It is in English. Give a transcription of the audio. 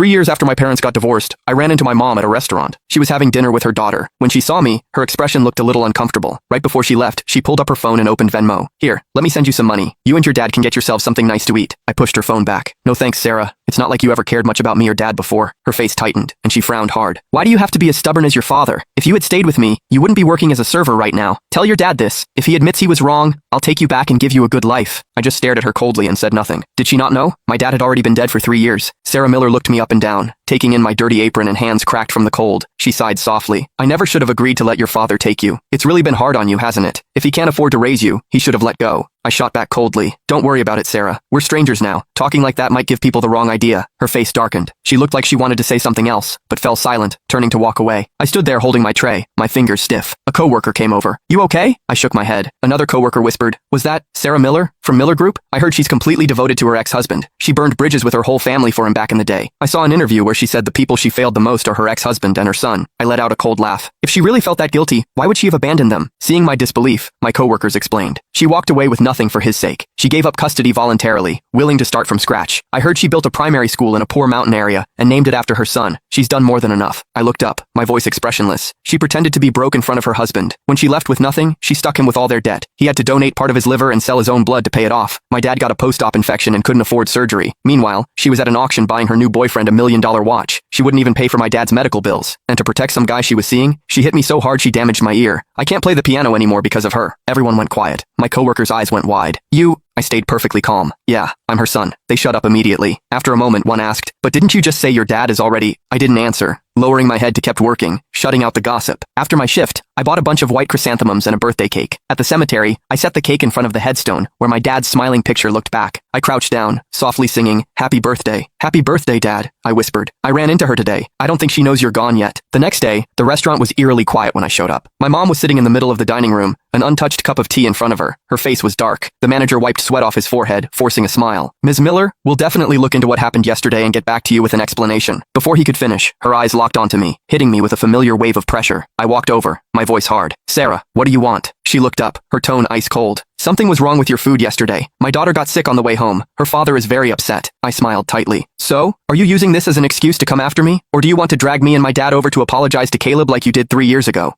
3 years after my parents got divorced, I ran into my mom at a restaurant. She was having dinner with her daughter. When she saw me, her expression looked a little uncomfortable. Right before she left, she pulled up her phone and opened Venmo. Here, let me send you some money. You and your dad can get yourselves something nice to eat. I pushed her phone back. No thanks, Sarah. It's not like you ever cared much about me or dad before. Her face tightened, and she frowned hard. Why do you have to be as stubborn as your father? If you had stayed with me, you wouldn't be working as a server right now. Tell your dad this. If he admits he was wrong, I'll take you back and give you a good life. I just stared at her coldly and said nothing. Did she not know? My dad had already been dead for 3 years. Sarah Miller looked me up and down, taking in my dirty apron and hands cracked from the cold. She sighed softly. I never should have agreed to let your father take you. It's really been hard on you, hasn't it? If he can't afford to raise you, he should have let go. I shot back coldly. Don't worry about it, Sarah. We're strangers now. Talking like that might give people the wrong idea. Her face darkened. She looked like she wanted to say something else, but fell silent, turning to walk away. I stood there holding my tray, my fingers stiff. A coworker came over. You okay? I shook my head. Another coworker whispered, was that Sarah Miller? From Miller Group? I heard she's completely devoted to her ex-husband. She burned bridges with her whole family for him back in the day. I saw an interview where she said the people she failed the most are her ex-husband and her son. I let out a cold laugh. If she really felt that guilty, why would she have abandoned them? Seeing my disbelief, my coworkers explained. She walked away with nothing for his sake. She gave up custody voluntarily, willing to start from scratch. I heard she built a primary school in a poor mountain area and named it after her son. She's done more than enough. I looked up, my voice expressionless. She pretended to be broke in front of her husband. When she left with nothing, she stuck him with all their debt. He had to donate part of his liver and sell his own blood to pay it off. My dad got a post-op infection and couldn't afford surgery. Meanwhile, she was at an auction buying her new boyfriend a $1 million watch. She wouldn't even pay for my dad's medical bills. And to protect some guy she was seeing, she hit me so hard she damaged my ear. I can't play the piano anymore because of her. Everyone went quiet. My coworker's eyes went wide. I stayed perfectly calm. Yeah, I'm her son. They shut up immediately. After a moment, one asked, but didn't you just say your dad is already... I didn't answer. Lowering my head to kept working, shutting out the gossip. After my shift, I bought a bunch of white chrysanthemums and a birthday cake. At the cemetery, I set the cake in front of the headstone, where my dad's smiling picture looked back. I crouched down, softly singing, Happy birthday. Happy birthday, Dad, I whispered. I ran into her today. I don't think she knows you're gone yet. The next day, the restaurant was eerily quiet when I showed up. My mom was sitting in the middle of the dining room, an untouched cup of tea in front of her. Her face was dark. The manager wiped sweat off his forehead, forcing a smile. Ms. Miller, we'll definitely look into what happened yesterday and get back to you with an explanation. Before he could finish, her eyes locked onto me, hitting me with a familiar wave of pressure. I walked over, my voice hard. Sarah, what do you want? She looked up, her tone ice cold. Something was wrong with your food yesterday. My daughter got sick on the way home. Her father is very upset. I smiled tightly. So, are you using this as an excuse to come after me? Or do you want to drag me and my dad over to apologize to Caleb like you did 3 years ago?